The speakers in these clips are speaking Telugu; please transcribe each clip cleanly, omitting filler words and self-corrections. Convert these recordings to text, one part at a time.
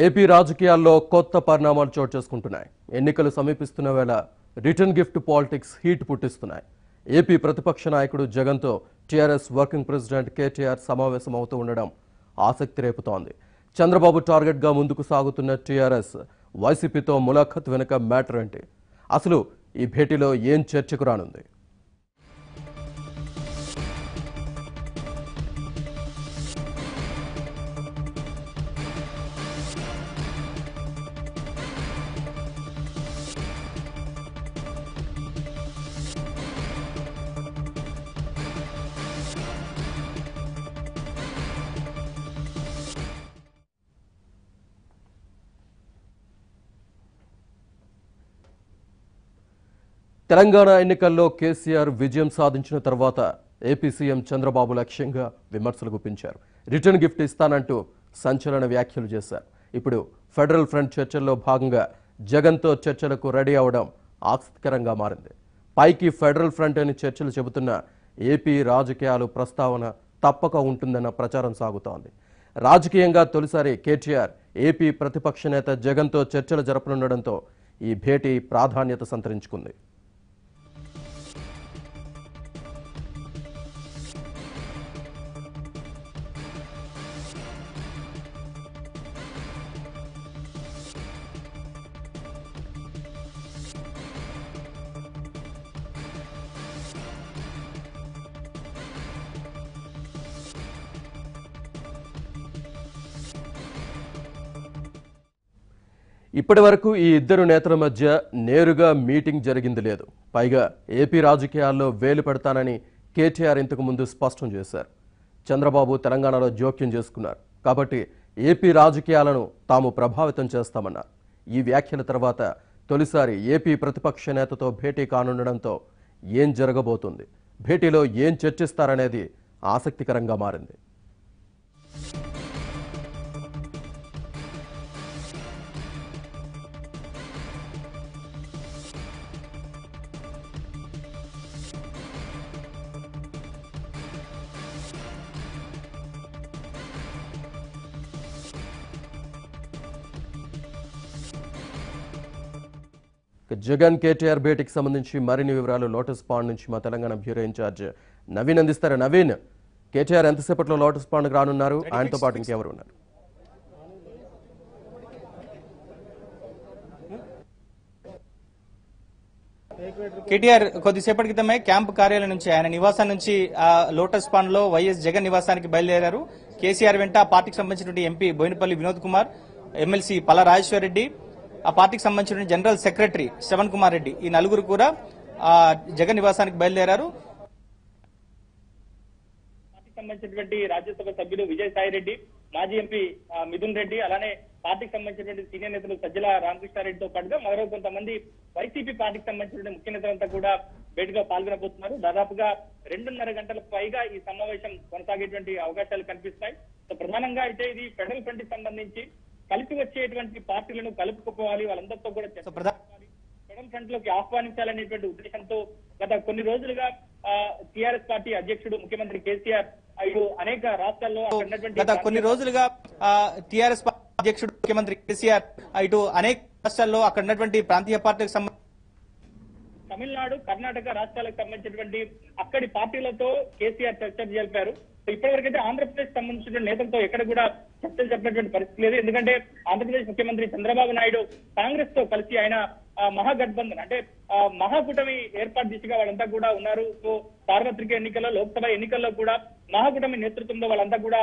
ఏపీ రాజకీయాల్లో కొత్త పరిణామాలు చోటు చేసుకుంటున్నాయి. ఎన్నికలు సమీపిస్తున్న వేళ రిటర్న్ గిఫ్ట్ పాలిటిక్స్ హీట్ పుట్టిస్తున్నాయి. ఏపీ ప్రతిపక్ష నాయకుడు జగన్తో టీఆర్ఎస్ వర్కింగ్ ప్రెసిడెంట్ కేటీఆర్ సమావేశం అవుతూ ఉండడం ఆసక్తి రేపుతోంది. చంద్రబాబు టార్గెట్గా ముందుకు సాగుతున్న టీఆర్ఎస్ వైసీపీతో ములాఖత్ వెనుక మ్యాటర్ ఏంటి? అసలు ఈ భేటీలో ఏం చర్చకు రానుంది? తెలంగాణ ఎన్నికల్లో కేసీఆర్ విజయం సాధించిన తర్వాత ఏపీ సీఎం చంద్రబాబు లక్ష్యంగా విమర్శలు గుప్పించారు. రిటర్న్ గిఫ్ట్ ఇస్తానంటూ సంచలన వ్యాఖ్యలు చేశారు. ఇప్పుడు ఫెడరల్ ఫ్రంట్ చర్చల్లో భాగంగా జగన్తో చర్చలకు రెడీ అవడం ఆసక్తికరంగా మారింది. పైకి ఫెడరల్ ఫ్రంట్ అని చర్చలు చెబుతున్న ఏపీ రాజకీయాలు ప్రస్తావన తప్పక ఉంటుందన్న ప్రచారం సాగుతోంది. రాజకీయంగా తొలిసారి కేటీఆర్ ఏపీ ప్రతిపక్ష నేత జగన్తో చర్చలు జరపనుండడంతో ఈ భేటీ ప్రాధాన్యత సంతరించుకుంది. ఇప్పటి వరకు ఈ ఇద్దరు నేతల మధ్య నేరుగా మీటింగ్ జరిగింది లేదు. పైగా ఏపీ రాజకీయాల్లో వేలు పెడతానని కేటీఆర్ ఇంతకు ముందు స్పష్టం చేశారు. చంద్రబాబు తెలంగాణలో జోక్యం చేసుకున్నారు కాబట్టి ఏపీ రాజకీయాలను తాము ప్రభావితం చేస్తామన్నారు. ఈ వ్యాఖ్యల తర్వాత తొలిసారి ఏపీ ప్రతిపక్ష నేతతో భేటీ కానుండడంతో ఏం జరగబోతుంది, భేటీలో ఏం చర్చిస్తారనేది ఆసక్తికరంగా మారింది. జగన్ కేటీఆర్ భేటీకి సంబంధించి మరిన్ని వివరాలు లోటస్ పాండ్ నుంచి మా తెలంగాణ బ్యూరో ఇన్ఛార్జ్ నవీన్ అందిస్తారు. నవీన్, కేటీఆర్ ఎంతసేపట్లో లోటస్ పాండ్కి రానున్నారు? ఆయనతో పాటు ఇంకెవరు ఉన్నారు? కేటీఆర్ కొద్దిసేపటి క్రితమే క్యాంపు కార్యాలయం నుంచి ఆయన నివాసం నుంచి లోటస్ పాండ్ లో వైఎస్ జగన్ నివాసానికి బయలుదేరారు. కేసీఆర్ వెంట ఆ పార్టీకి సంబంధించిన ఎంపీ బోయినపల్లి వినోద్ కుమార్, ఎమ్మెల్సీ పల్లా రాజేశ్వర్ రెడ్డి, ఆ పార్టీకి సంబంధించిన జనరల్ సెక్రటరీ శ్రవణ్ కుమార్ రెడ్డి, ఈ నలుగురు కూడా జగన్ నివాసానికి బయలుదేరారు. పార్టీకి సంబంధించినటువంటి రాజ్యసభ సభ్యులు విజయసాయి రెడ్డి, మాజీ ఎంపీ మిథున్ రెడ్డి, అలానే పార్టీకి సంబంధించినటువంటి సీనియర్ నేతలు సజ్జల రామకృష్ణారెడ్డితో పాటుగా మరో కొంతమంది వైసీపీ పార్టీకి సంబంధించిన ముఖ్య నేతలంతా కూడా భేటీలో పాల్గొనబోతున్నారు. దాదాపుగా 2.5 గంటల పైగా ఈ సమావేశం కొనసాగేటువంటి అవకాశాలు కనిపిస్తాయి. సో ప్రధానంగా అయితే ఇది ఫెడరల్ ఫ్రంట్ కి సంబంధించి కలిపి వచ్చేటువంటి పార్టీలను కలుపుకోవాలి, వాళ్ళందరితో కూడా ఫెడరల్ ఫ్రంట్ లోకి ఆహ్వానించాలనేటువంటి ఉద్దేశంతో గత కొన్ని రోజులుగా టీఆర్ఎస్ పార్టీ అధ్యక్షుడు ముఖ్యమంత్రి కేసీఆర్ అనేక రాష్ట్రాల్లో ఇటు అనేక రాష్ట్రాల్లో అక్కడ ఉన్నటువంటి ప్రాంతీయ పార్టీలకు సంబంధించి తమిళనాడు, కర్ణాటక రాష్ట్రాలకు సంబంధించినటువంటి అక్కడి పార్టీలతో కేసీఆర్ చర్చలు జరిపారు. ఇప్పటివరకైతే ఆంధ్రప్రదేశ్ సంబంధించిన నేతలతో ఎక్కడ కూడా చర్చలు జరిపినటువంటి పరిస్థితి లేదు. ఎందుకంటే ఆంధ్రప్రదేశ్ ముఖ్యమంత్రి చంద్రబాబు నాయుడు కాంగ్రెస్ తో కలిసి ఆయన మహాగఠబంధన్ అంటే మహాకూటమి ఏర్పాటు దిశగా వాళ్ళంతా కూడా ఉన్నారు. సో సార్వత్రిక ఎన్నికల్లో, లోక్సభ ఎన్నికల్లో కూడా మహాకూటమి నేతృత్వంలో వాళ్ళంతా కూడా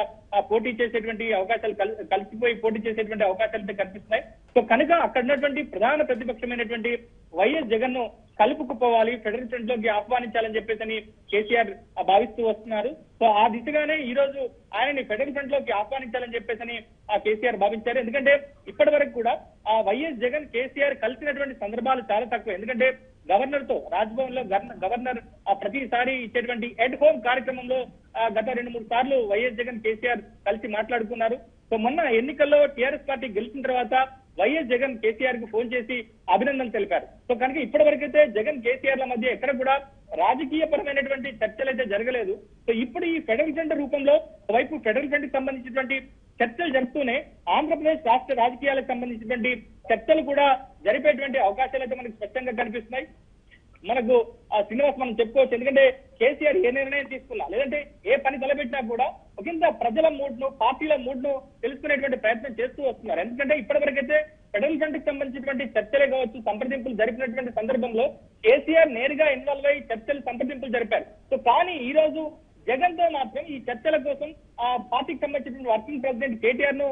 పోటీ చేసేటువంటి అవకాశాలు కలిసిపోయి పోటీ చేసేటువంటి అవకాశాలు కనిపిస్తున్నాయి. సో కనుక అక్కడ ఉన్నటువంటి ప్రధాన ప్రతిపక్షమైనటువంటి వైఎస్ జగన్ ను కలుపుకుపోవాలి, ఫెడరల్ ఫ్రంట్ లోకి ఆహ్వానించాలని చెప్పేసి కేసీఆర్ భావిస్తూ వస్తున్నారు. సో ఆ దిశగానే ఈ రోజు ఆయనని ఫెడరల్ ఫ్రంట్ లోకి ఆహ్వానించాలని చెప్పేసి కేసీఆర్ భావించారు. ఎందుకంటే ఇప్పటి వరకు కూడా వైఎస్ జగన్ కేసీఆర్ కలిసినటువంటి సందర్భాలు చాలా తక్కువ. ఎందుకంటే గవర్నర్ తో రాజ్భవన్ లో గవర్నర్ ప్రతిసారి ఇచ్చేటువంటి ఎట్ హోమ్ కార్యక్రమంలో గత 2-3 సార్లు వైఎస్ జగన్ కేసీఆర్ కలిసి మాట్లాడుకున్నారు. సో మొన్న ఎన్నికల్లో టీఆర్ఎస్ పార్టీ గెలిచిన తర్వాత వైఎస్ జగన్ కేసీఆర్ కు ఫోన్ చేసి అభినందనలు తెలిపారు. సో కనుక ఇప్పటి వరకైతే జగన్ కేసీఆర్ల మధ్య ఎక్కడ కూడా రాజకీయ పరమైనటువంటి చర్చలు అయితే జరగలేదు. సో ఇప్పుడు ఈ ఫెడరల్ ఫ్రంట్ రూపంలో వైపు ఫెడరల్ ఫ్రంట్ కి సంబంధించినటువంటి చర్చలు జరుపుతూనే ఆంధ్రప్రదేశ్ రాష్ట్ర రాజకీయాలకు సంబంధించినటువంటి చర్చలు కూడా జరిపేటువంటి అవకాశాలు అయితే మనకు స్పష్టంగా కనిపిస్తున్నాయి. మనకు శ్రీనివాస్ మనం చెప్పుకోవచ్చు, ఎందుకంటే కేసీఆర్ ఏ నిర్ణయం తీసుకున్నా లేదంటే ఏ పని తలపెట్టినా కూడా ఒకంత ప్రజల మూడ్ ను పార్టీల మూడ్ ను తెలుసుకునేటువంటి ప్రయత్నం చేస్తూ వస్తున్నారు. ఎందుకంటే ఇప్పటివరకైతే ఫెడరల్ ఫ్రంట్ కి సంబంధించినటువంటి చర్చలే కావచ్చు, సంప్రదింపులు జరిపినటువంటి సందర్భంలో కేసీఆర్ నేరుగా ఇన్వాల్వ్ అయ్యి చర్చలు సంప్రదింపులు జరిపారు. సో కానీ ఈ రోజు జగన్ తో మాత్రం ఈ చర్చల కోసం ఆ పార్టీకి సంబంధించినటువంటి వర్కింగ్ ప్రెసిడెంట్ కేటీఆర్ ను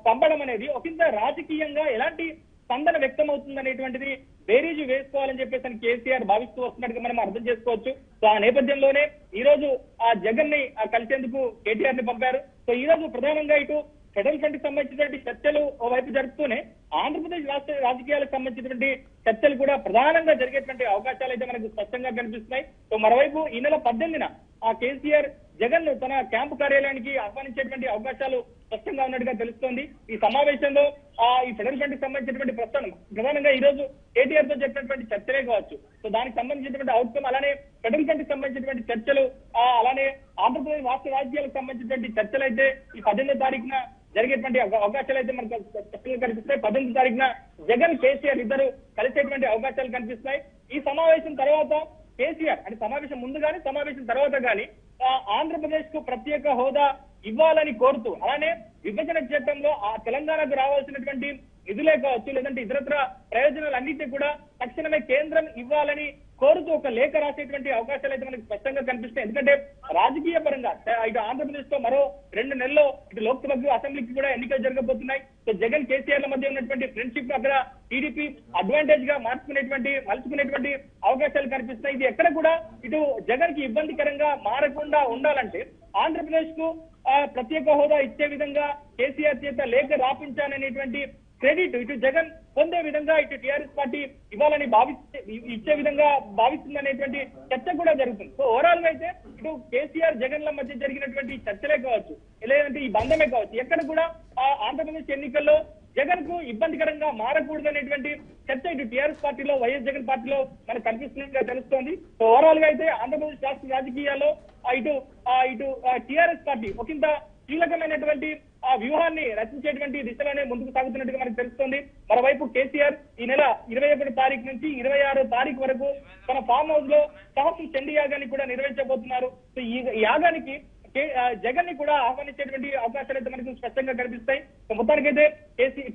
పంపడం అనేది ఒకంత రాజకీయంగా ఎలాంటి స్పందన వ్యక్తం అవుతుంది అనేటువంటిది బేరీజు వేసుకోవాలని చెప్పేసి కేసీఆర్ భావిస్తూ వస్తున్నట్టుగా మనం అర్థం చేసుకోవచ్చు. సో ఆ నేపథ్యంలోనే ఈ రోజు ఆ జగన్ ని కలిసేందుకు కేటీఆర్ ని పంపారు. సో ఈ రోజు ప్రధానంగా ఇటు ఫెడరల్ ఫ్రంట్ కి సంబంధించినటువంటి చర్చలు ఓవైపు జరుపుతూనే ఆంధ్రప్రదేశ్ రాష్ట్ర రాజకీయాలకు సంబంధించినటువంటి చర్చలు కూడా ప్రధానంగా జరిగేటువంటి అవకాశాలు అయితే మనకు స్పష్టంగా కనిపిస్తున్నాయి. సో మరోవైపు ఈ నెల 18న ఆ కేసీఆర్ జగన్ ను తన క్యాంపు కార్యాలయానికి ఆహ్వానించేటువంటి అవకాశాలు స్పష్టంగా ఉన్నట్టుగా తెలుస్తోంది. ఈ సమావేశంలో ఈ ఫెడరల్ ఫ్రంట్ కి సంబంధించినటువంటి ప్రధానంగా ఈ రోజు కేటీఆర్ తో చెప్పినటువంటి చర్చలే కావచ్చు. సో దానికి సంబంధించినటువంటి అవుట్కమ్, అలానే ఫెడరల్ ఫ్రంట్ కి సంబంధించినటువంటి చర్చలు, అలానే ఆంధ్రప్రదేశ్ రాష్ట్ర రాజకీయాలకు సంబంధించినటువంటి చర్చలు అయితే ఈ 18వ తారీఖున జరిగేటువంటి అవకాశాలు అయితే మనకు స్పష్టంగా కనిపిస్తాయి. 18వ తారీఖున జగన్ కేసీఆర్ ఇద్దరు కలిసేటువంటి అవకాశాలు కనిపిస్తున్నాయి. ఈ సమావేశం తర్వాత కేసీఆర్ అంటే సమావేశం ముందు కానీ సమావేశం తర్వాత కానీ ఆంధ్రప్రదేశ్ కు ప్రత్యేక హోదా ఇవ్వాలని కోరుతూ, అలానే విభజన చట్టంలో ఆ తెలంగాణకు రావాల్సినటువంటి నిధులే కావచ్చు లేదంటే ఇతరత్ర ప్రయోజనాలన్నింటినీ కూడా తక్షణమే కేంద్రం ఇవ్వాలని కోరుతూ ఒక లేఖ రాసేటువంటి అవకాశాలు అయితే మనకు స్పష్టంగా కనిపిస్తాయి. ఎందుకంటే రాజకీయ పరంగా ఇటు ఆంధ్రప్రదేశ్ లో మరో 2 నెలల్లో ఇటు లోక్సభకు అసెంబ్లీకి కూడా ఎన్నికలు జరగబోతున్నాయి. సో జగన్ కేసీఆర్ మధ్య ఉన్నటువంటి ఫ్రెండ్షిప్ అక్కడ టీడీపీ అడ్వాంటేజ్ గా మలుచుకునేటువంటి అవకాశాలు కనిపిస్తున్నాయి. ఇది ఎక్కడ కూడా ఇటు జగన్ కి ఇబ్బందికరంగా మారకుండా ఉండాలంటే ఆంధ్రప్రదేశ్ కు ప్రత్యేక హోదా ఇచ్చే విధంగా కేసీఆర్ చేత లేఖ రాపించాలనేటువంటి క్రెడిట్ ఇటు జగన్ పొందే విధంగా ఇటు టీఆర్ఎస్ పార్టీ ఇవ్వాలని ఇచ్చే విధంగా భావిస్తుందనేటువంటి చర్చ కూడా జరుగుతుంది. సో ఓవరాల్ గా అయితే ఇటు కేసీఆర్ జగన్ల మధ్య జరిగినటువంటి చర్చలే కావచ్చు లేదంటే ఈ బంధమే కావచ్చు ఎక్కడ కూడా ఆంధ్రప్రదేశ్ ఎన్నికల్లో జగన్ కు ఇబ్బందికరంగా మారకూడదు అనేటువంటి చర్చ ఇటు టీఆర్ఎస్ పార్టీలో వైఎస్ జగన్ పార్టీలో మనకు కనిపిస్తున్నట్టుగా తెలుస్తోంది. సో ఓవరాల్ గా అయితే ఆంధ్రప్రదేశ్ రాష్ట్ర రాజకీయాల్లో ఇటు టీఆర్ఎస్ పార్టీ ఒకంత కీలకమైనటువంటి ఆ వ్యూహాన్ని రచించేటువంటి దిశలోనే ముందుకు సాగుతున్నట్టుగా మనకు తెలుస్తోంది. మరోవైపు కేసీఆర్ ఈ నెల 21వ తారీఖు నుంచి 26వ తారీఖు వరకు తన ఫామ్ హౌస్ లో సహస్ర చండీ యాగాన్ని కూడా నిర్వహించబోతున్నారు. సో ఈ యాగానికి జగన్ ని కూడా ఆహ్వానించేటువంటి అవకాశాలు అయితే మనకు స్పష్టంగా కనిపిస్తాయి. మొత్తానికైతే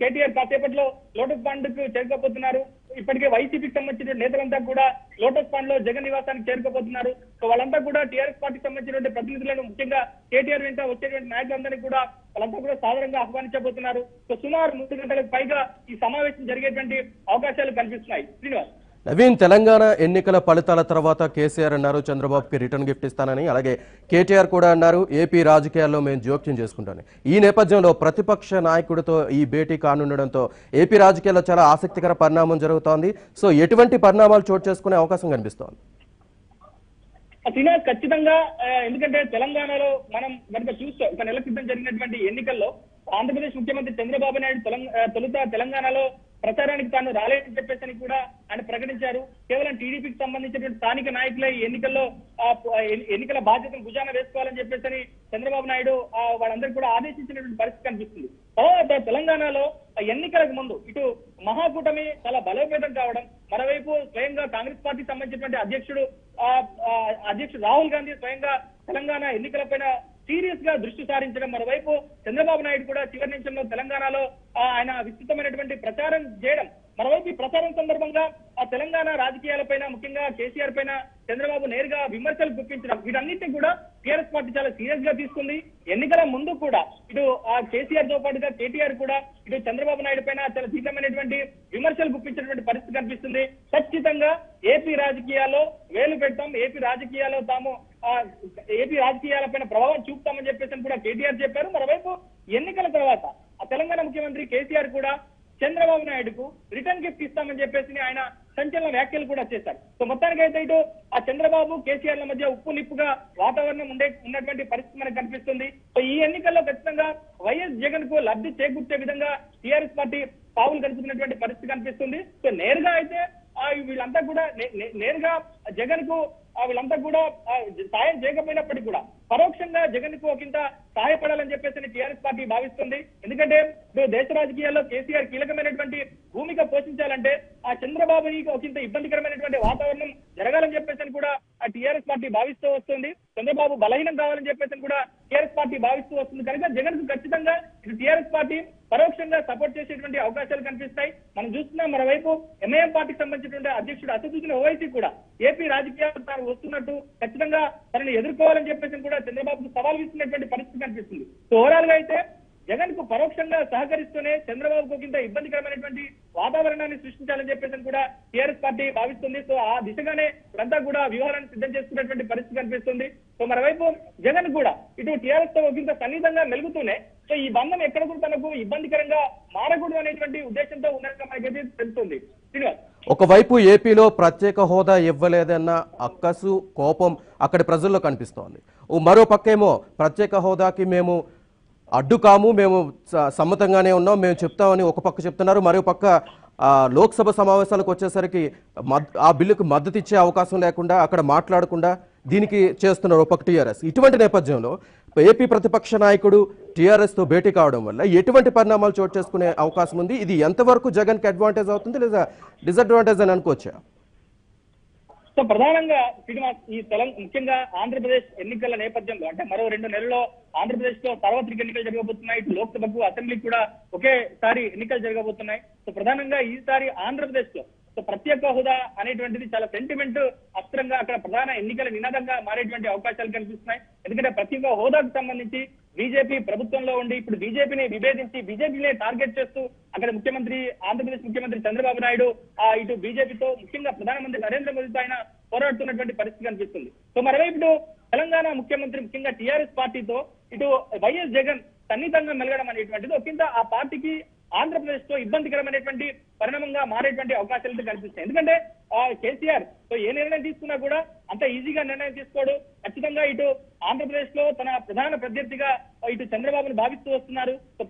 కేటీఆర్ కాసేపట్లో లోటస్ పాండ్ కు చేరుకోబోతున్నారు. ఇప్పటికే వైసీపీకి సంబంధించిన నేతలంతా కూడా లోటస్ పాండ్ లో జగన్ నివాసానికి చేరుకోబోతున్నారు. సో వాళ్ళంతా కూడా టీఆర్ఎస్ పార్టీకి సంబంధించినటువంటి ప్రతినిధులను ముఖ్యంగా కేటీఆర్ వెంట వచ్చేటువంటి నాయకులందరినీ కూడా వాళ్ళంతా కూడా సాధారణంగా ఆహ్వానించబోతున్నారు. సో సుమారు 3 గంటలకు పైగా ఈ సమావేశం జరిగేటువంటి అవకాశాలు కనిపిస్తున్నాయి. శ్రీనివాస్. నవీన్, తెలంగాణ ఎన్నికల ఫలితాల తర్వాత కేసీఆర్ అన్నారు చంద్రబాబుకి రిటర్న్ గిఫ్ట్ ఇస్తానని, అలాగే కేటీఆర్ కూడా అన్నారు ఏపీ రాజకీయాల్లో మేము జోక్యం చేసుకుంటాను. ఈ నేపథ్యంలో ప్రతిపక్ష నాయకుడితో ఈ భేటీ కానుండడంతో ఏపీ రాజకీయాల్లో చాలా ఆసక్తికర పరిణామం జరుగుతోంది. సో ఎటువంటి పరిణామాలు చోటు చేసుకునే అవకాశం కనిపిస్తోంది? శ్రీనివాస్, ఖచ్చితంగా ఎందుకంటే తెలంగాణలో మనం కనుక చూస్తే ఒక నెల క్రితం జరిగినటువంటి ఎన్నికల్లో ఆంధ్రప్రదేశ్ ముఖ్యమంత్రి చంద్రబాబు నాయుడు తొలుత తెలంగాణలో ప్రచారానికి తాను రాలేదని చెప్పేసి కూడా ఆయన ప్రకటించారు. కేవలం టీడీపీకి సంబంధించినటువంటి స్థానిక నాయకుల ఎన్నికల్లో ఎన్నికల బాధ్యతను భుజాన వేసుకోవాలని చెప్పేసి చంద్రబాబు నాయుడు వాళ్ళందరికీ కూడా ఆదేశించినటువంటి పరిస్థితి కనిపిస్తుంది. తర్వాత తెలంగాణలో ఎన్నికలకు ముందు ఇటు మహాకూటమి చాలా బలోపేతం కావడం, మరోవైపు స్వయంగా కాంగ్రెస్ పార్టీకి సంబంధించినటువంటి అధ్యక్షుడు రాహుల్ గాంధీ స్వయంగా తెలంగాణ ఎన్నికలపైన సీరియస్ గా దృష్టి సారించడం, మరోవైపు చంద్రబాబు నాయుడు కూడా చివరి నిమిషంలో తెలంగాణలో ఆయన విస్తృతమైనటువంటి ప్రచారం చేయడం, మరోవైపు ఈ ప్రచారం సందర్భంగా ఆ తెలంగాణ రాజకీయాలపైన ముఖ్యంగా కేసీఆర్ పైన చంద్రబాబు నేరుగా విమర్శలు గుప్పించడం, వీటన్నిటిని కూడా టీఆర్ఎస్ పార్టీ చాలా సీరియస్ గా తీసుకుంది. ఎన్నికల ముందు కూడా ఇటు కేసీఆర్ తో పాటుగా కేటీఆర్ కూడా ఇటు చంద్రబాబు నాయుడు పైన చాలా తీవ్రమైనటువంటి విమర్శలు గుప్పించినటువంటి పరిస్థితి కనిపిస్తుంది. ఖచ్చితంగా ఏపీ రాజకీయాల్లో వేలు పెడతాం, ఏపీ రాజకీయాలపైన ప్రభావం చూపుతామని చెప్పేసి కూడా కేటీఆర్ చెప్పారు. మరోవైపు ఎన్నికల తర్వాత ఆ తెలంగాణ ముఖ్యమంత్రి కేసీఆర్ కూడా చంద్రబాబు నాయుడుకు రిటర్న్ గిఫ్ట్ ఇస్తామని చెప్పేసి ఆయన సంచలన వ్యాఖ్యలు కూడా చేశారు. సో మొత్తానికి అయితే ఇటు ఆ చంద్రబాబు కేసీఆర్ల మధ్య ఉప్పు నిప్పుగా వాతావరణం ఉన్నటువంటి పరిస్థితి మనకు కనిపిస్తుంది. సో ఈ ఎన్నికల్లో ఖచ్చితంగా వైఎస్ జగన్ కు లబ్ధి చేకూర్చే విధంగా టీఆర్ఎస్ పార్టీ పావులు కలుపుతున్నటువంటి పరిస్థితి కనిపిస్తుంది. సో నేరుగా అయితే వీళ్ళంతా కూడా నేరుగా జగన్ కు వీళ్ళంతా కూడా సాయం చేయకపోయినప్పటికీ కూడా పరోక్షంగా జగన్ కు ఒకంత సహాయపడాలని చెప్పేసి టీఆర్ఎస్ పార్టీ భావిస్తుంది. ఎందుకంటే ఇప్పుడు దేశ రాజకీయాల్లో కేసీఆర్ కీలకమైనటువంటి భూమిక పోషించాలంటే ఆ చంద్రబాబుని ఒకంత ఇబ్బందికరమైనటువంటి వాతావరణం జరగాలని చెప్పేసి కూడా ఆ టీఆర్ఎస్ పార్టీ భావిస్తూ వస్తుంది. చంద్రబాబు బలహీనం కావాలని చెప్పేసి కూడా టీఆర్ఎస్ పార్టీ భావిస్తూ వస్తుంది. కనుక జగన్ కు ఖచ్చితంగా ఇటు టీఆర్ఎస్ పార్టీ పరోక్షంగా సపోర్ట్ చేసేటువంటి అవకాశాలు కనిపిస్తాయి. మనం చూస్తున్నాం మరోవైపు ఎంఐఎం పార్టీకి సంబంధించినటువంటి అధ్యక్షుడు అసదుద్దీన్ ఓవైసీ కూడా ఏపీ రాజకీయాలు తాను వస్తున్నట్టు ఖచ్చితంగా తనని ఎదుర్కోవాలని చెప్పేసి కూడా చంద్రబాబుకు సవాల్ ఇస్తున్నటువంటి పరిస్థితి కనిపిస్తుంది. సో ఓవరాల్ గా అయితే జగన్ కు పరోక్షంగా సహకరిస్తూనే చంద్రబాబుకు కింద ఇబ్బందికరమైనటువంటి వాతావరణాన్ని సృష్టించాలని చెప్పేసి కూడా టీఆర్ఎస్ పార్టీ భావిస్తుంది. సో ఆ దిశగానే ఇదంతా కూడా వ్యూహాలను సిద్ధం చేసుకున్నటువంటి పరిస్థితి కనిపిస్తుంది. సో మరోవైపు జగన్ కూడా ఇటు టీఆర్ఎస్ తో ఒకంత సన్నిహితంగా మెలుగుతూనే సో ఈ బంధం ఎక్కడ కూడా తనకు ఇబ్బందికరంగా మారకూడదు అనేటువంటి ఉద్దేశంతో ఉన్నట్టుగా మనకైతే తెలుస్తుంది. శ్రీనివాస్, ఒకవైపు ఏపీలో ప్రత్యేక హోదా ఇవ్వలేదన్న అక్కసు కోపం అక్కడి ప్రజల్లో కనిపిస్తోంది. మరో పక్కేమో ప్రత్యేక హోదాకి మేము అడ్డు కాము, మేము సమ్మతంగానే ఉన్నాం, మేము చెప్తామని ఒక పక్క చెప్తున్నారు. మరో పక్క లోక్సభ సమావేశాలకు వచ్చేసరికి ఆ బిల్లుకు మద్దతు ఇచ్చే అవకాశం లేకుండా అక్కడ మాట్లాడకుండా దీనికి చేస్తున్నారు ఒక పక్క టీఆర్ఎస్. ఇటువంటి నేపథ్యంలో ఏపీ ప్రతిపక్ష నాయకుడు టీఆర్ఎస్ తో భేటీ కావడం వల్ల ఎటువంటి పరిణామాలు చోటు చేసుకునే అవకాశం ఉంది? ఇది ఎంతవరకు జగన్ కి అడ్వాంటేజ్ అవుతుంది లేదా డిసడ్వాంటేజ్ అని అనుకోవచ్చా? సో ప్రధానంగా శ్రీనివాస్, ఈ ముఖ్యంగా ఆంధ్రప్రదేశ్ ఎన్నికల నేపథ్యంలో అంటే మరో 2 నెలల్లో ఆంధ్రప్రదేశ్ లో సార్వత్రిక ఎన్నికలు జరగబోతున్నాయి. ఇటు లోక్సభకు అసెంబ్లీకి కూడా ఒకేసారి ఎన్నికలు జరగబోతున్నాయి. సో ప్రధానంగా ఈసారి ఆంధ్రప్రదేశ్ లో సో ప్రత్యేక హోదా అనేటువంటిది చాలా సెంటిమెంట్ అస్త్రంగా అక్కడ ప్రధాన ఎన్నికల నినాదంగా మారేటువంటి అవకాశాలు కనిపిస్తున్నాయి. ఎందుకంటే ప్రత్యేక హోదాకు సంబంధించి బీజేపీ ప్రభుత్వంలో ఉండి ఇప్పుడు బీజేపీని విభేదించి బీజేపీనే టార్గెట్ చేస్తూ అక్కడ ఆంధ్రప్రదేశ్ ముఖ్యమంత్రి చంద్రబాబు నాయుడు ఇటు బీజేపీతో ముఖ్యంగా ప్రధానమంత్రి నరేంద్ర మోదీతో ఆయన పోరాడుతున్నటువంటి పరిస్థితి కనిపిస్తుంది. సో మరోవైపు తెలంగాణ ముఖ్యమంత్రి ముఖ్యంగా టీఆర్ఎస్ పార్టీతో ఇటు వైఎస్ జగన్ సన్నిహితంగా మెలగడం అనేటువంటిది ఒకంత ఆ పార్టీకి ఆంధ్రప్రదేశ్ తో ఇబ్బందికరమైనటువంటి పరిణామంగా మారేటువంటి అవకాశాలు కనిపిస్తాయి. ఎందుకంటే కేసీఆర్ సో ఏ నిర్ణయం తీసుకున్నా కూడా అంత ఈజీగా నిర్ణయం తీసుకోడు. ఖచ్చితంగా ఇటు ఆంధ్రప్రదేశ్ లో తన ప్రధాన ప్రత్యర్థిగా ఇటు చంద్రబాబును భావిస్తూ వస్తున్నారు. సో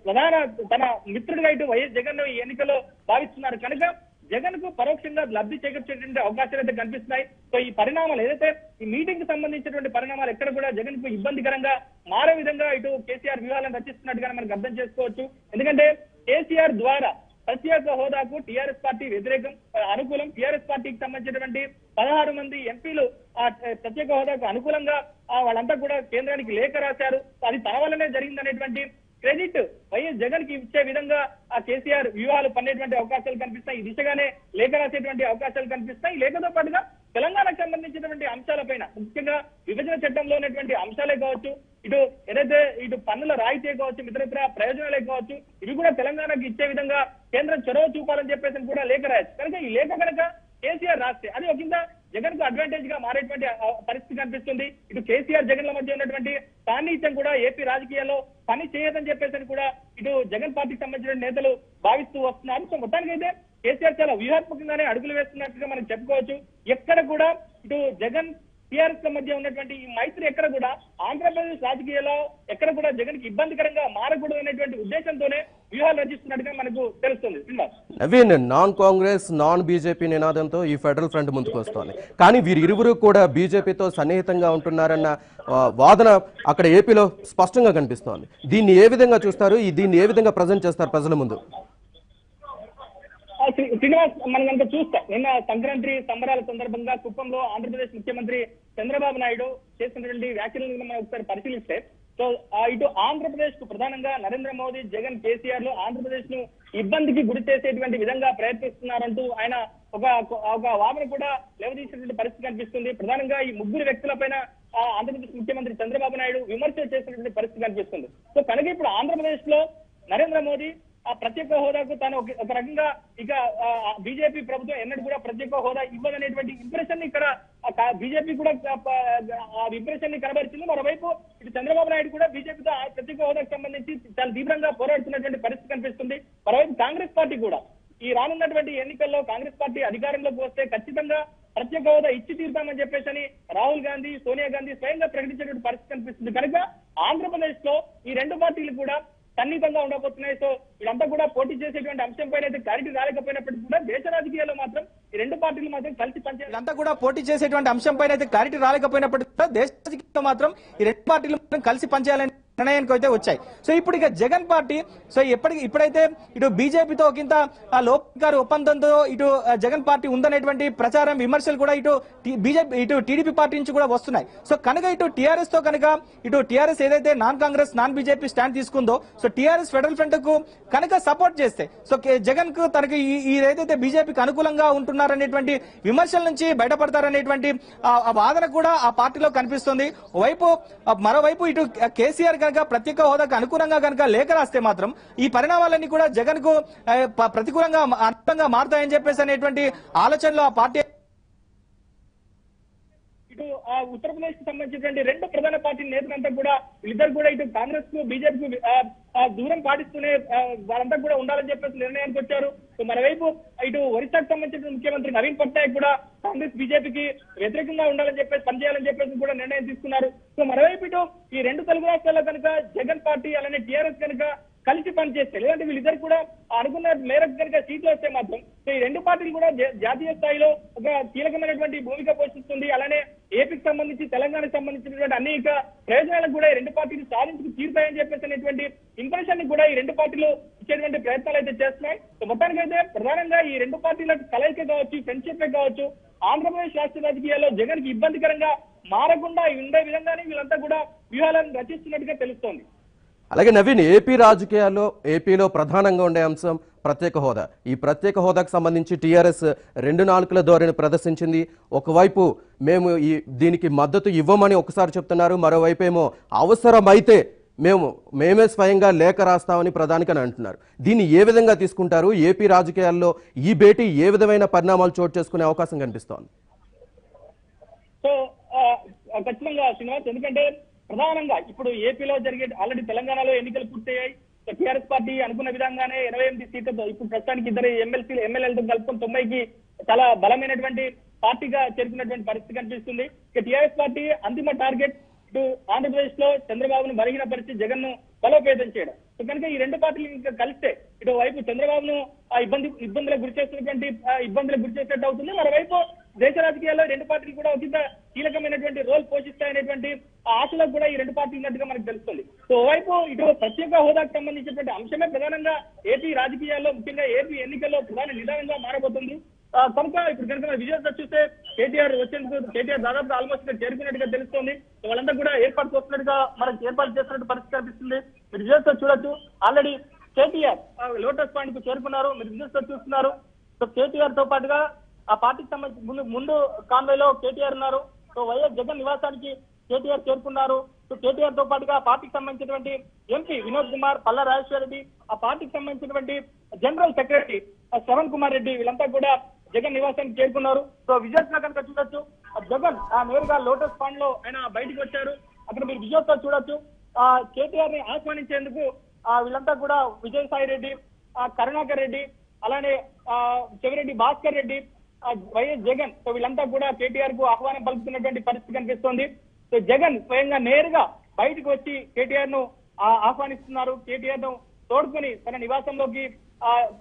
తన మిత్రుడిగా ఇటు వైఎస్ జగన్ ఈ ఎన్నికల్లో భావిస్తున్నారు. కనుక జగన్ కు పరోక్షంగా లబ్ధి చేకూర్చేటువంటి అవకాశాలు అయితే కనిపిస్తున్నాయి. సో ఈ పరిణామాలు ఏదైతే ఈ మీటింగ్ కి సంబంధించినటువంటి పరిణామాలు ఎక్కడ కూడా జగన్ కు ఇబ్బందికరంగా మారే విధంగా ఇటు కేసీఆర్ వ్యూహాలను రచిస్తున్నట్టుగా మనకు అర్థం చేసుకోవచ్చు. ఎందుకంటే కేసీఆర్ ద్వారా ప్రత్యేక హోదాకు టీఆర్ఎస్ పార్టీ వ్యతిరేకం అనుకూలం. టీఆర్ఎస్ పార్టీకి సంబంధించినటువంటి 16 మంది ఎంపీలు ఆ ప్రత్యేక హోదాకు అనుకూలంగా వాళ్ళంతా కూడా కేంద్రానికి లేఖ రాశారు. అది తన వల్లనే జరిగిందనేటువంటి క్రెడిట్ వైఎస్ జగన్ కి ఇచ్చే విధంగా ఆ కేసీఆర్ వ్యూహాలు పన్నేటువంటి అవకాశాలు కనిపిస్తాయి. ఈ దిశగానే లేఖ రాసేటువంటి అవకాశాలు కనిపిస్తాయి. లేఖతో పాటుగా తెలంగాణకు సంబంధించినటువంటి అంశాలపైన ముఖ్యంగా విభజన చట్టంలో ఉన్నటువంటి అంశాలే కావచ్చు, ఇటు పన్నుల రాయితీ కావచ్చు, ఇతర ప్రయోజనాలే కావచ్చు, ఇవి కూడా తెలంగాణకు ఇచ్చే విధంగా కేంద్రం చొరవ చూపాలని చెప్పేసి కూడా లేఖ రాయొచ్చు. కనుక ఈ లేఖ కనుక కేసీఆర్ రాస్తే అది ఒకంత జగన్ కు అడ్వాంటేజ్ గా మారేటువంటి పరిస్థితి కనిపిస్తుంది. ఇటు కేసీఆర్ జగన్ల మధ్య ఉన్నటువంటి సాన్నిహిత్యం కూడా ఏపీ రాజకీయాల్లో పని చేయదని చెప్పేసి కూడా ఇటు జగన్ పార్టీకి సంబంధించిన నేతలు భావిస్తూ వస్తున్నారు. సో మొత్తానికైతే కేసీఆర్ చాలా వ్యూహాత్మకంగానే అడుగులు వేస్తున్నట్టుగా మనం చెప్పుకోవచ్చు. ఎక్కడ కూడా ఇటు జగన్ టీఆర్ఎస్ మధ్య ఉన్నటువంటి ఈ మైత్రి ఎక్కడ కూడా ఆంధ్రప్రదేశ్ రాజకీయాల్లో ఎక్కడ కూడా జగన్ కి ఇబ్బందికరంగా మారకూడదు అనేటువంటి ఉద్దేశంతోనే వ్యూహాలు రచిస్తున్నట్టుగా మనకు తెలుస్తుంది. Naveen, non Congress non BJP నినాదంతో ఈ ఫెడరల్ ఫ్రంట్ ముందుకు వస్తోంది. కానీ వీరిరువురు కూడా బీజేపీతో సన్నిహితంగా ఉంటున్నారన్న వాదన అక్కడ ఏపీలో స్పష్టంగా కనిపిస్తోంది. దీన్ని ఏ విధంగా చూస్తారు? దీన్ని ఏ విధంగా ప్రజెంట్ చేస్తారు ప్రజల ముందు? శ్రీనివాస్, మనం కనుక చూస్తే నిన్న సంక్రాంతి సంబరాల సందర్భంగా కుప్పంలో ఆంధ్రప్రదేశ్ ముఖ్యమంత్రి చంద్రబాబు నాయుడు చేసినటువంటి వ్యాఖ్యలను మనం ఒకసారి పరిశీలిస్తే సో ఇటు ఆంధ్రప్రదేశ్ కు ప్రధానంగా నరేంద్ర మోదీ, జగన్, కేసీఆర్ లు ఆంధ్రప్రదేశ్ ను ఇబ్బందికి గురి చేసేటువంటి విధంగా ప్రయత్నిస్తున్నారంటూ ఆయన ఒక వాదన కూడా లేవదీసినటువంటి పరిస్థితి కనిపిస్తుంది. ప్రధానంగా ఈ ముగ్గురు వ్యక్తుల పైన ఆంధ్రప్రదేశ్ ముఖ్యమంత్రి చంద్రబాబు నాయుడు విమర్శలు చేసినటువంటి పరిస్థితి కనిపిస్తుంది. సో కనుక ఇప్పుడు ఆంధ్రప్రదేశ్ లో నరేంద్ర మోదీ ఆ ప్రత్యేక హోదాకు తాను ఒక రకంగా ఇక బీజేపీ ప్రభుత్వం ఎన్నడూ కూడా ప్రత్యేక హోదా ఇవ్వదనేటువంటి ఇంప్రెషన్ ని ఇక్కడ బీజేపీ కూడా ఆ ఇంప్రెషన్ ని కనబరిచింది. మరోవైపు ఇటు చంద్రబాబు నాయుడు కూడా బీజేపీతో ఆ ప్రత్యేక హోదాకు సంబంధించి చాలా తీవ్రంగా పోరాడుతున్నటువంటి పరిస్థితి కనిపిస్తుంది. మరోవైపు కాంగ్రెస్ పార్టీ కూడా ఈ రానున్నటువంటి ఎన్నికల్లో కాంగ్రెస్ పార్టీ అధికారంలోకి వస్తే ఖచ్చితంగా ప్రత్యేక హోదా ఇచ్చి తీరుతామని చెప్పేసి రాహుల్ గాంధీ, సోనియా గాంధీ స్వయంగా ప్రకటించేటువంటి పరిస్థితి కనిపిస్తుంది. కనుక ఆంధ్రప్రదేశ్ లో ఈ రెండు పార్టీలు కూడా సన్నిహితంగా ఉండబోతున్నాయి. సో వీళ్ళంతా కూడా పోటీ చేసేటువంటి అంశం పైన అయితే క్లారిటీ రాలేకపోయినప్పటికీ కూడా దేశ రాజకీయాల్లో మాత్రం ఈ రెండు పార్టీలు మాత్రం కలిసి పనిచేయాలి. వీళ్ళంతా కూడా పోటీ చేసేటువంటి అంశం పైన అయితే క్లారిటీ రాలేకపోయినప్పటికీ కూడా దేశ మాత్రం ఈ రెండు పార్టీలు మాత్రం కలిసి పనిచేయాలని నిర్ణయానికి అయితే వచ్చాయి. సో ఇప్పుడు ఇక జగన్ పార్టీ సో ఇప్పుడైతే ఇటు బీజేపీతో ఒకంత లోపారి ఒప్పందంతో ఇటు జగన్ పార్టీ ఉందనేటువంటి ప్రచారం విమర్శలు కూడా ఇటు బీజేపీ ఇటు టీడీపీ పార్టీ నుంచి కూడా వస్తున్నాయి. సో కనుక ఇటు టీఆర్ఎస్ తో కనుక ఇటు టీఆర్ఎస్ ఏదైతే non Congress non BJP stand తీసుకుందో సో టీఆర్ఎస్ ఫెడరల్ ఫ్రంట్ కు కనుక సపోర్ట్ చేస్తే సో జగన్ కు తనకి ఏదైతే బీజేపీకి అనుకూలంగా ఉంటున్నారనేటువంటి విమర్శల నుంచి బయటపడతారనేటువంటి వాదన కూడా ఆ పార్టీలో కనిపిస్తుంది. మరోవైపు ఇటు కేసీఆర్ కనుక ప్రత్యేక హోదాకు అనుకూలంగా కనుక లేఖ రాస్తే మాత్రం ఈ పరిణామాలన్నీ కూడా జగన్ కు ప్రతికూలంగా అనుకూలంగా మారుతాయని చెప్పేసి అనేటువంటి ఆలోచనలో ఆ పార్టీ ఇటు ఉత్తరప్రదేశ్ కు సంబంధించినటువంటి రెండు ప్రధాన పార్టీ నేతలంతా కూడా వీళ్ళిద్దరు కూడా ఇటు కాంగ్రెస్ కు బీజేపీకి దూరం పాటిస్తూనే వాళ్ళంతా కూడా ఉండాలని చెప్పేసి నిర్ణయానికి వచ్చారు. సో మరోవైపు ఇటు ఒరిస్సాకు సంబంధించిన ముఖ్యమంత్రి నవీన్ పట్నాయక్ కూడా కాంగ్రెస్ బీజేపీకి వ్యతిరేకంగా ఉండాలని చెప్పేసి పనిచేయాలని చెప్పేసి కూడా నిర్ణయం తీసుకున్నారు. సో మరోవైపు ఇటు ఈ రెండు తెలుగు రాష్ట్రాల్లో కనుక జగన్ పార్టీ అలానే టీఆర్ఎస్ కనుక కలిసి పనిచేస్తే లేదంటే వీళ్ళిద్దరు కూడా అనుకున్న మేరకు కనుక సీట్లు వస్తే మాత్రం ఈ రెండు పార్టీలు కూడా జాతీయ స్థాయిలో ఒక కీలకమైనటువంటి భూమిక పోషిస్తుంది. అలానే ఏపీకి సంబంధించి తెలంగాణకు సంబంధించినటువంటి అనేక ప్రయోజనాలకు కూడా ఈ రెండు పార్టీలు సాధించుకు తీరుతాయని చెప్పేసి అనేటువంటి ఇంప్రెషన్ ని కూడా ఈ రెండు పార్టీలు ఇచ్చేటువంటి ప్రయత్నాలు అయితే చేస్తున్నాయి. మొత్తానికైతే ప్రధానంగా ఈ రెండు పార్టీలకు కలయిక కావచ్చు, ఫ్రెండ్షిప్ కావచ్చు, ఆంధ్రప్రదేశ్ రాష్ట్ర రాజకీయాల్లో జగన్ కి ఇబ్బందికరంగా మారకుండా ఉండే విధంగానే వీళ్ళంతా కూడా వ్యూహాలను రచిస్తున్నట్టుగా తెలుస్తోంది. అలాగే నవీన్, ఏపీ రాజకీయాల్లో ఏపీలో ప్రధానంగా ఉండే అంశం ప్రత్యేక హోదా. ఈ ప్రత్యేక హోదాకు సంబంధించి టీఆర్ఎస్ రెండు నాలుకల ధోరణి ప్రదర్శించింది. ఒకవైపు మేము దీనికి మద్దతు ఇవ్వమని ఒకసారి చెప్తున్నారు, మరోవైపు ఏమో అవసరమైతే మేమే స్వయంగా లేఖ రాస్తామని ప్రధానికని అంటున్నారు. దీన్ని ఏ విధంగా తీసుకుంటారు? ఏపీ రాజకీయాల్లో ఈ భేటీ ఏ విధమైన పరిణామాలు చోటు చేసుకునే అవకాశం కనిపిస్తోంది? సో ఖచ్చితంగా శ్రీనివాస్, ఎందుకంటే ప్రధానంగా ఇప్పుడు ఏపీలో జరిగే ఆల్రెడీ తెలంగాణలో ఎన్నికలు పూర్తయ్యాయి. టీఆర్ఎస్ పార్టీ అనుకున్న విధంగానే 28 సీట్లతో ఇప్పుడు ప్రస్తుతానికి ఇద్దరు ఎమ్మెల్యేలతో కలుపుకొని 90కి చాలా బలమైనటువంటి పార్టీగా చేరుకున్నటువంటి పరిస్థితి కనిపిస్తుంది. ఇక టీఆర్ఎస్ పార్టీ అంతిమ టార్గెట్ ఇటు ఆంధ్రప్రదేశ్ లో చంద్రబాబును బలహీనపరిచి జగన్ ను బలోపేతం చేయడం. సో కనుక ఈ రెండు పార్టీలు ఇంకా కలిస్తే ఇటు వైపు చంద్రబాబును ఇబ్బందులకు గురి చేసినట్టు అవుతుంది. మరోవైపు దేశ రాజకీయాల్లో రెండు పార్టీలు కూడా ఒక కీలకమైనటువంటి రోల్ పోషిస్తాయనేటువంటి ఆశలకు కూడా ఈ రెండు పార్టీలు ఉన్నట్టుగా మనకు తెలుస్తుంది. సో ఓవైపు ఇటు ప్రత్యేక హోదాకు సంబంధించినటువంటి అంశమే ప్రధానంగా ఏపీ రాజకీయాల్లో ముఖ్యంగా ఏపీ ఎన్నికల్లో ప్రధాన నిదానంగా మారబోతుంది. కనుక ఇప్పుడు కనుక విజయోత్సవ చూస్తే కేటీఆర్ వచ్చేందుకు కేటీఆర్ దాదాపు ఆల్మోస్ట్ చేరుకున్నట్టుగా తెలుస్తోంది. వాళ్ళంతా కూడా ఏర్పాటు చేస్తున్నట్టుగా మనకు ఏర్పాటు చేస్తున్నట్టు పరిస్థితి కనిపిస్తుంది. మీరు విజయోత్సవ చూడొచ్చు, ఆల్రెడీ కేటీఆర్ లోటస్ పాయింట్ కు చేరుకున్నారు. మీరు విజయోత్సవ చూస్తున్నారు. సో కేటీఆర్ తో పాటుగా ఆ పార్టీకి సంబంధించి ముందు కాన్వాయ్లో కేటీఆర్ ఉన్నారు. సో వైఎస్ జగన్ నివాసానికి కేటీఆర్ చేరుకున్నారు. సో కేటీఆర్ తో పాటుగా ఆ పార్టీకి సంబంధించినటువంటి ఎంపీ వినోద్ కుమార్, పల్లా రాజేశ్వర రెడ్డి, ఆ పార్టీకి సంబంధించినటువంటి జనరల్ సెక్రటరీ శ్రవణ్ కుమార్ రెడ్డి వీళ్ళంతా కూడా జగన్ నివాసానికి చేరుకున్నారు. సో విజయోత్సవ కనుక చూడొచ్చు, జగన్ నేరుగా లోటస్ పాండ్ లో ఆయన బయటకు వచ్చారు. అక్కడ మీరు విజయోత్సవ చూడొచ్చు. కేటీఆర్ ని ఆహ్వానించేందుకు వీళ్ళంతా కూడా విజయసాయి రెడ్డి, కరుణాకర్ రెడ్డి, అలానే చెవిరెడ్డి భాస్కర్ రెడ్డి, వైఎస్ జగన్, సో వీళ్ళంతా కూడా కేటీఆర్ కు ఆహ్వానం పలుకుతున్నటువంటి పరిస్థితి కనిపిస్తోంది. సో జగన్ స్వయంగా నేరుగా బయటకు వచ్చి కేటీఆర్ ను ఆహ్వానిస్తున్నారు. కేటీఆర్ ను తోడుకొని తన నివాసంలోకి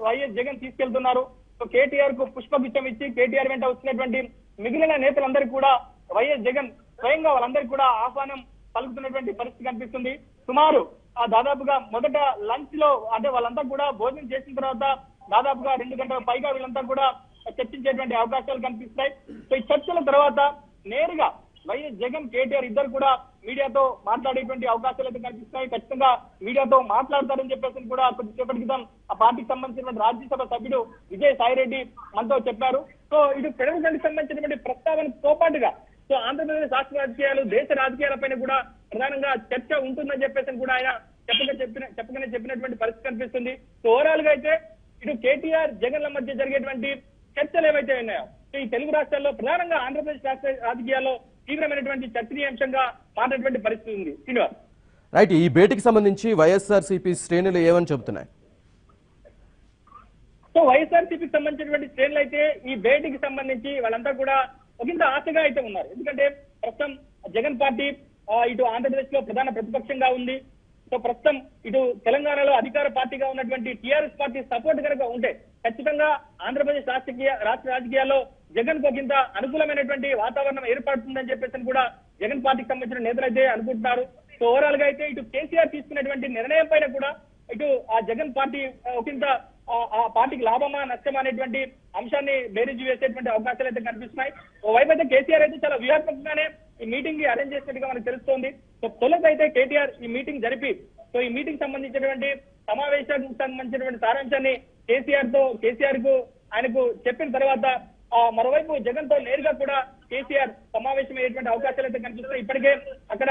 వైఎస్ జగన్ తీసుకెళ్తున్నారు. సో కేటీఆర్ కు పుష్పగుచ్చం ఇచ్చి కేటీఆర్ వెంట వచ్చినటువంటి మిగిలిన నేతలందరూ కూడా వైఎస్ జగన్ స్వయంగా వాళ్ళందరికీ కూడా ఆహ్వానం పలుకుతున్నటువంటి పరిస్థితి కనిపిస్తుంది. సుమారు దాదాపుగా మొదట లంచ్ లో అంటే వాళ్ళంతా కూడా భోజనం చేసిన తర్వాత దాదాపుగా 2 గంటల పైగా వీళ్ళంతా కూడా చర్చించేటువంటి అవకాశాలు కనిపిస్తాయి. సో ఈ చర్చల తర్వాత నేరుగా వైఎస్ జగన్ కేటీఆర్ ఇద్దరు కూడా మీడియాతో మాట్లాడేటువంటి అవకాశాలు అయితే కనిపిస్తున్నాయి. ఖచ్చితంగా మీడియాతో మాట్లాడతారని చెప్పేసి కూడా కొద్దిసేపటి క్రితం ఆ పార్టీకి సంబంధించినటువంటి రాజ్యసభ సభ్యుడు విజయసాయి రెడ్డి మనతో చెప్పారు. సో ఇది ఫెడరల్ కి సంబంధించినటువంటి ప్రస్తావనతో పాటుగా సో ఆంధ్రప్రదేశ్ రాష్ట్ర రాజకీయాలు, దేశ రాజకీయాలపైన కూడా ప్రధానంగా చర్చ ఉంటుందని చెప్పేసి కూడా ఆయన చెప్పినటువంటి పరిస్థితి కనిపిస్తుంది. సో ఓవరాల్ గా అయితే ఇటు కేటీఆర్ జగన్ల మధ్య జరిగేటువంటి చర్చలు ఏవైతే ఉన్నాయో ఈ తెలుగు రాష్ట్రాల్లో ప్రధానంగా ఆంధ్రప్రదేశ్ రాష్ట్ర రాజకీయాల్లో తీవ్రమైనటువంటి చర్చనీయాంశంగా మారినటువంటి పరిస్థితి ఉంది. శ్రీనివాస్, రైట్, ఈ భేటీకి సంబంధించి వైఎస్ఆర్సీపీ శ్రేణులు ఏమని చెబుతున్నాయి? సో వైఎస్ఆర్సీపీకి సంబంధించినటువంటి శ్రేణులు అయితే ఈ భేటీకి సంబంధించి వాళ్ళంతా కూడా ఒకంత ఆశగా అయితే ఉన్నారు. ఎందుకంటే ప్రస్తుతం జగన్ పార్టీ ఇటు ఆంధ్రప్రదేశ్ లో ప్రధాన ప్రతిపక్షంగా ఉంది. సో ప్రస్తుతం ఇటు తెలంగాణలో అధికార పార్టీగా ఉన్నటువంటి టీఆర్ఎస్ పార్టీ సపోర్ట్ కనుక ఉంటే ఖచ్చితంగా ఆంధ్రప్రదేశ్ రాష్ట్ర రాజకీయాల్లో జగన్ కు ఇంత అనుకూలమైనటువంటి వాతావరణం ఏర్పడుతుందని చెప్పేసి కూడా జగన్ పార్టీకి సంబంధించిన నేతలు అయితే అనుకుంటున్నారు. సో ఓవరాల్ గా అయితే ఇటు కేసీఆర్ తీసుకున్నటువంటి నిర్ణయం పైన కూడా ఇటు ఆ జగన్ పార్టీ ఒకంత ఆ పార్టీకి లాభమా నష్టమా అనేటువంటి అంశాన్ని బేరీజు వేసేటువంటి అవకాశాలు అయితే కనిపిస్తున్నాయి. ఓవైపు అయితే కేసీఆర్ అయితే చాలా వ్యూహాత్మకంగానే ఈ మీటింగ్ కి అరేంజ్ చేసినట్టుగా మనకు తెలుస్తోంది. సో తొలుత అయితే కేటీఆర్ ఈ మీటింగ్ జరిపి సో ఈ మీటింగ్ సంబంధించినటువంటి సమావేశానికి సంబంధించినటువంటి సారాంశాన్ని కేసీఆర్ కు ఆయనకు చెప్పిన తర్వాత మరోవైపు జగన్ తో నేరుగా కూడా కేసీఆర్ సమావేశం అయ్యేటువంటి అవకాశాలు అయితే కనిపిస్తున్నాయి. ఇప్పటికే అక్కడ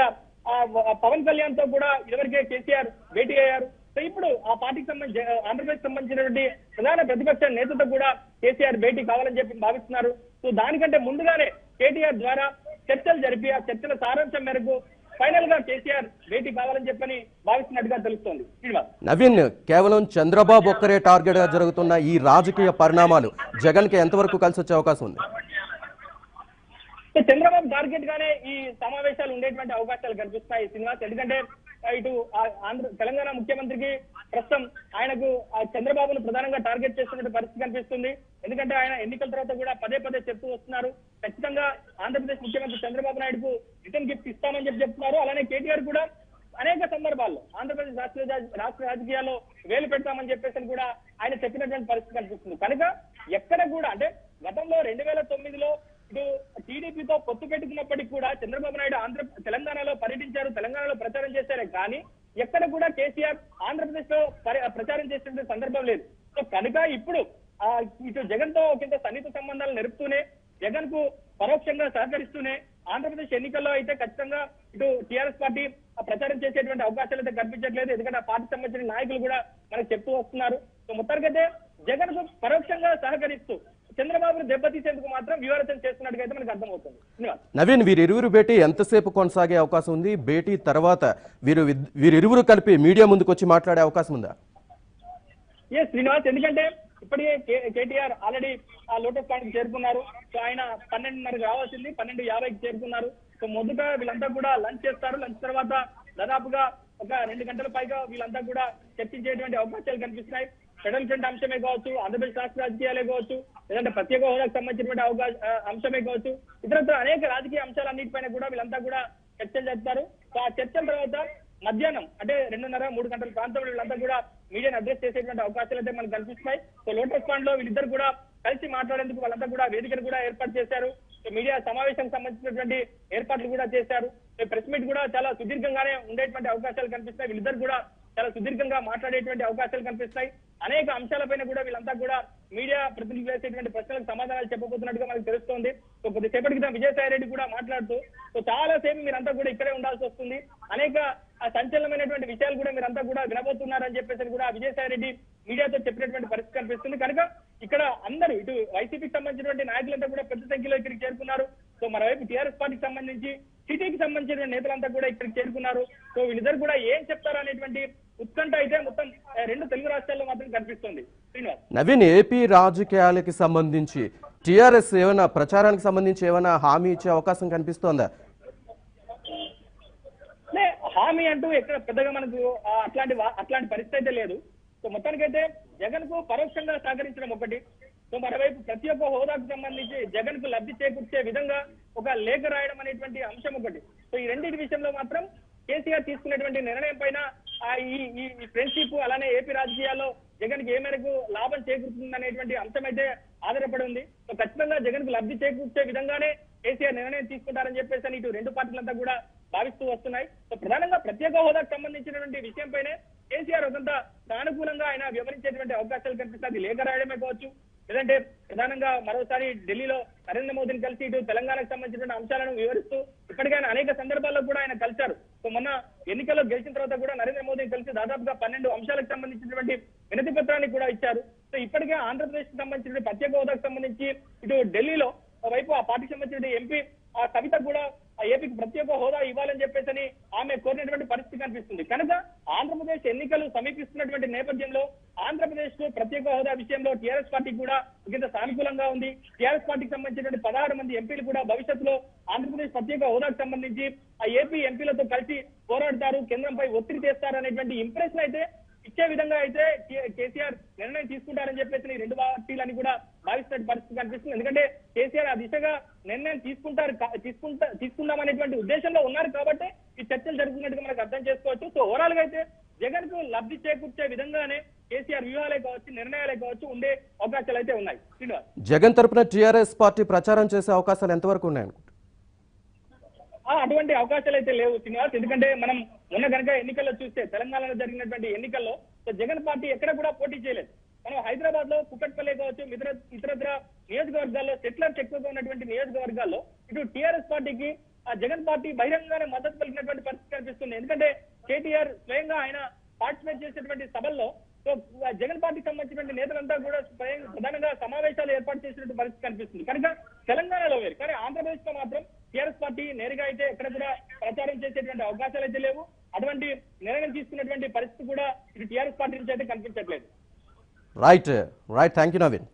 పవన్ కళ్యాణ్ తో కూడా ఇదివరకే కేసీఆర్ భేటీ అయ్యారు. సో ఇప్పుడు ఆ పార్టీకి సంబంధించి ఆంధ్రప్రదేశ్ సంబంధించినటువంటి ప్రధాన ప్రతిపక్ష నేతతో కూడా కేసీఆర్ భేటీ కావాలని చెప్పి భావిస్తున్నారు. సో దానికంటే ముందుగానే కేటీఆర్ ద్వారా చర్చలు జరిపి ఆ చర్చల సారాంశం మేరకు ఫైనల్ గా కేసీఆర్ భేటీ కావాలని చెప్పని భావిస్తున్నట్టుగా తెలుస్తోంది. నవీన్, కేవలం చంద్రబాబు ఒక్కరే టార్గెట్ గా జరుగుతున్న ఈ రాజకీయ పరిణామాలు జగన్ కి ఎంతవరకు కలిసి వచ్చే అవకాశం ఉంది? చంద్రబాబు టార్గెట్ గానే ఈ సమావేశాలు ఉండేటువంటి అవకాశాలు కనిపిస్తున్నాయి శ్రీనివాస్. ఎందుకంటే ఇటు తెలంగాణ ముఖ్యమంత్రికి ప్రస్తుతం ఆయనకు చంద్రబాబును ప్రధానంగా టార్గెట్ చేస్తున్న పరిస్థితి కనిపిస్తుంది. ఎందుకంటే ఆయన ఎన్నికల తర్వాత కూడా పదే చెప్తూ వస్తున్నారు. ఖచ్చితంగా ఆంధ్రప్రదేశ్ ముఖ్యమంత్రి చంద్రబాబు నాయుడుకు రిటర్న్ గిఫ్ట్ ఇస్తామని చెప్తున్నారు. అలానే కేటీఆర్ కూడా అనేక సందర్భాల్లో ఆంధ్రప్రదేశ్ రాష్ట్ర రాజకీయాల్లో వేలు పెడతామని చెప్పేసి కూడా ఆయన చెప్పినటువంటి పరిస్థితి కనిపిస్తుంది. కనుక ఎక్కడ కూడా అంటే గతంలో 2009లో ఇటు టీడీపీతో పొత్తు పెట్టుకున్నప్పటికీ కూడా చంద్రబాబు నాయుడు తెలంగాణలో పర్యటించారు, తెలంగాణలో ప్రచారం చేశారే కానీ ఎక్కడ కూడా కేసీఆర్ ఆంధ్రప్రదేశ్ లో ప్రచారం చేసిన సందర్భం లేదు. సో కనుక ఇప్పుడు ఇటు జగన్ తో ఒకంత సన్నిహిత సంబంధాలు నెరుపుతూనే జగన్ కు పరోక్షంగా సహకరిస్తూనే ఆంధ్రప్రదేశ్ ఎన్నికల్లో అయితే ఖచ్చితంగా ఇటు టీఆర్ఎస్ పార్టీ ప్రచారం చేసేటువంటి అవకాశాలు అయితే కనిపించట్లేదు. ఎందుకంటే ఆ పార్టీ సంబంధించిన నాయకులు కూడా మనకు చెప్తూ వస్తున్నారు. సో మొత్తానికైతే జగన్ కు పరోక్షంగా సహకరిస్తూ చంద్రబాబును దెబ్బతీసేందుకు మాత్రం వ్యూహరచన చేస్తున్నట్టుగా అయితే మనకు అర్థమవుతుంది. నవీన్, వీరిరువురు భేటీ ఎంతసేపు కొనసాగే అవకాశం ఉంది? భేటీ తర్వాత వీరిరువురు కలిపి మీడియా ముందుకు వచ్చి మాట్లాడే అవకాశం ఉందా? శ్రీనివాస్, ఎందుకంటే ఇప్పటికే కేటీఆర్ ఆల్రెడీ ఆ లోటస్ పాయింట్ చేరుకున్నారు. సో ఆయన 12:30కి రావాల్సింది 12:50కి చేరుకున్నారు. సో మొదట వీళ్ళంతా కూడా లంచ్ చేస్తారు. లంచ్ తర్వాత దాదాపుగా ఒక 2 గంటల పైగా వీళ్ళంతా కూడా చర్చించేటువంటి అవకాశాలు కనిపిస్తున్నాయి. ఫెడరల్ ఫ్రంట్ అంశమే కావచ్చు, ఆంధ్రప్రదేశ్ రాష్ట్ర రాజకీయాలే కావచ్చు, లేదంటే ప్రత్యేక హోదాకు సంబంధించినటువంటి అంశమే కావచ్చు, ఇతరత్ర అనేక రాజకీయ అంశాలన్నిటిపైన కూడా వీళ్ళంతా కూడా చర్చలు జరుపుతారు. సో ఆ చర్చల తర్వాత మధ్యాహ్నం అంటే 2:30-3 గంటల ప్రాంతంలో వీళ్ళంతా కూడా మీడియాని అడ్రస్ చేసేటువంటి అవకాశాలు అయితే మనకు కనిపిస్తున్నాయి. సో లోటస్ పాయింట్ లో వీళ్ళిద్దరు కూడా కలిసి మాట్లాడేందుకు వాళ్ళంతా కూడా వేదికను కూడా ఏర్పాటు చేశారు. సో మీడియా సమావేశానికి సంబంధించినటువంటి ఏర్పాట్లు కూడా చేశారు. ప్రెస్ మీట్ కూడా చాలా సుదీర్ఘంగానే ఉండేటువంటి అవకాశాలు కనిపిస్తాయి. వీళ్ళిద్దరు కూడా చాలా సుదీర్ఘంగా మాట్లాడేటువంటి అవకాశాలు కనిపిస్తాయి. అనేక అంశాలపైన కూడా వీళ్ళంతా కూడా మీడియా ప్రతినిధులు వేసేటువంటి ప్రశ్నలకు సమాధానాలు చెప్పబోతున్నట్టుగా మనకు తెలుస్తోంది. సో కొద్దిసేపటి క్రితం విజయసాయి రెడ్డి కూడా మాట్లాడుతూ సో చాలా సేపు మీరంతా కూడా ఇక్కడే ఉండాల్సి వస్తుంది, అనేక సంచలనమైనటువంటి విషయాలు కూడా మీరంతా కూడా వినబోతున్నారని చెప్పేసి కూడా విజయసాయి రెడ్డి మీడియాతో చెప్పినటువంటి పరిస్థితి కనిపిస్తుంది. కనుక ఇక్కడ అందరూ ఇటు వైసీపీకి సంబంధించినటువంటి నాయకులంతా కూడా పెద్ద సంఖ్యలో ఇక్కడికి చేరుకున్నారు. సో మరోవైపు టీఆర్ఎస్ పార్టీకి సంబంధించి సిటీకి సంబంధించిన నేతలంతా కూడా ఇక్కడికి చేరుకున్నారు. సో వీళ్ళిద్దరు కూడా ఏం చెప్తారు అనేటువంటి ఉత్కంఠ అయితే మొత్తం 2 తెలుగు రాష్ట్రాల్లో మాత్రం కనిపిస్తుంది. నవీన్, ఏపీ రాజకీయాలకి సంబంధించి టీఆర్ఎస్ ఏమైనా ప్రచారానికి సంబంధించి ఏమైనా హామీ ఇచ్చే అవకాశం కనిపిస్తోందా? హామీ అంటూ ఎక్కడ పెద్దగా మనకు అట్లాంటి పరిస్థితి అయితే లేదు. సో మొత్తానికైతే జగన్ కు పరోక్షంగా సహకరించడం ఒకటి, సో మరోవైపు ప్రతి ఒక్క హోదాకు సంబంధించి జగన్ కు లబ్ధి చేకూర్చే విధంగా ఒక లేఖ రాయడం అనేటువంటి అంశం ఒకటి. సో ఈ రెండింటి విషయంలో మాత్రం కేసీఆర్ తీసుకునేటువంటి నిర్ణయం పైన ఈ ఫ్రెండ్షిప్ అలానే ఏపీ రాజకీయాల్లో జగన్ కి ఏ మేరకు లాభం చేకూరుతుంది అనేటువంటి అంశం అయితే ఆధారపడి ఉంది. సో ఖచ్చితంగా జగన్ కు లబ్ధి చేకూర్చే విధంగానే కేసీఆర్ నిర్ణయం తీసుకుంటారని చెప్పేసి ఇటు 2 పార్టీలంతా కూడా భావిస్తూ వస్తున్నాయి. సో ప్రధానంగా ప్రత్యేక హోదాకు సంబంధించినటువంటి విషయం పైనే కేసీఆర్ ఒకంత సానుకూలంగా ఆయన వివరించేటువంటి అవకాశాలు కనిపిస్తాయి. అది లేఖ రాయడమే కావచ్చు, లేదంటే ప్రధానంగా మరోసారి ఢిల్లీలో నరేంద్ర మోదీని కలిసి ఇటు తెలంగాణకు సంబంధించిన అంశాలను వివరిస్తూ ఇప్పటికైనా అనేక సందర్భాల్లో కూడా ఆయన కలిశారు. సో మొన్న ఎన్నికల్లో గెలిచిన తర్వాత కూడా నరేంద్ర మోదీని కలిసి దాదాపుగా 12 అంశాలకు సంబంధించినటువంటి వినతి పత్రాన్ని కూడా ఇచ్చారు. సో ఇప్పటికే ఆంధ్రప్రదేశ్ కి సంబంధించిన ప్రత్యేక హోదాకు సంబంధించి ఇటు ఢిల్లీలో వైపు ఆ పార్టీకి సంబంధించిన ఎంపీ కవిత కూడా ఏపీకి ప్రత్యేక హోదా ఇవ్వాలని చెప్పేసి ఆమె కోరినటువంటి పరిస్థితి కనిపిస్తుంది. కనుక ఆంధ్రప్రదేశ్ ఎన్నికలు సమీపిస్తున్నటువంటి నేపథ్యంలో ఆంధ్రప్రదేశ్ కు ప్రత్యేక హోదా విషయంలో టీఆర్ఎస్ పార్టీ కూడా ఇంత సానుకూలంగా ఉంది. టీఆర్ఎస్ పార్టీకి సంబంధించినటువంటి 16 మంది ఎంపీలు కూడా భవిష్యత్తులో ఆంధ్రప్రదేశ్ ప్రత్యేక హోదాకు సంబంధించి ఆ ఏపీ ఎంపీలతో కలిసి పోరాడతారు, కేంద్రంపై ఒత్తిడి తెస్తారు అనేటువంటి ఇంప్రెషన్ అయితే ఇచ్చే విధంగా అయితే కేసీఆర్ నిర్ణయం తీసుకుంటారని చెప్పేసి 2 కనిపిస్తుంది. ఎందుకంటే కేసీఆర్ ఆ దిశగా నిర్ణయం తీసుకుందామనేటువంటి ఉద్దేశంలో ఉన్నారు కాబట్టి ఈ చర్చలు జరుగుతున్నట్టుగా మనకు అర్థం చేసుకోవచ్చు. సో ఓవరాల్ గా అయితే జగన్ కు లబ్ధి చేకూర్చే విధంగానే కేసీఆర్ వ్యూహాలే కావచ్చు, నిర్ణయాలే కావచ్చు ఉండే అవకాశాలు అయితే ఉన్నాయి. శ్రీనివాస్, జగన్ తరపున టీఆర్ఎస్ పార్టీ ప్రచారం చేసే అవకాశాలు ఎంతవరకు ఉన్నాయనుకుంటున్నారు? అటువంటి అవకాశాలు అయితే లేవు శ్రీనివాస్. ఎందుకంటే మనం మొన్న కనుక ఎన్నికల్లో చూస్తే తెలంగాణలో జరిగినటువంటి ఎన్నికల్లో జగన్ పార్టీ ఎక్కడ కూడా పోటీ చేయలేదు. మనం హైదరాబాద్ లో కుకట్పల్లి కావచ్చు, ఇతరత్ర నియోజకవర్గాల్లో సెటిలర్స్ ఎక్కువగా ఉన్నటువంటి నియోజకవర్గాల్లో ఇటు టీఆర్ఎస్ పార్టీకి ఆ జగన్ పార్టీ బహిరంగంగానే మద్దతు పలికినటువంటి పరిస్థితి కనిపిస్తుంది. ఎందుకంటే కేటీఆర్ స్వయంగా ఆయన పార్టిసిపేట్ చేసినటువంటి సభల్లో సో జగన్ పార్టీకి సంబంధించినటువంటి నేతలంతా కూడా ప్రధానంగా సమావేశాలు ఏర్పాటు చేసినటువంటి పరిస్థితి కనిపిస్తుంది. కనుక తెలంగాణలో వేరు, కానీ ఆంధ్రప్రదేశ్ లో మాత్రం టీఆర్ఎస్ పార్టీ నేరుగా అయితే ఎక్కడ కూడా ప్రచారం చేసేటువంటి అవకాశాలు అయితే లేవు. అటువంటి నిర్ణయం తీసుకున్నటువంటి పరిస్థితి కూడా ఇటు టీఆర్ఎస్ పార్టీ నుంచి అయితే కనిపించట్లేదు. Right, thank you Naveen.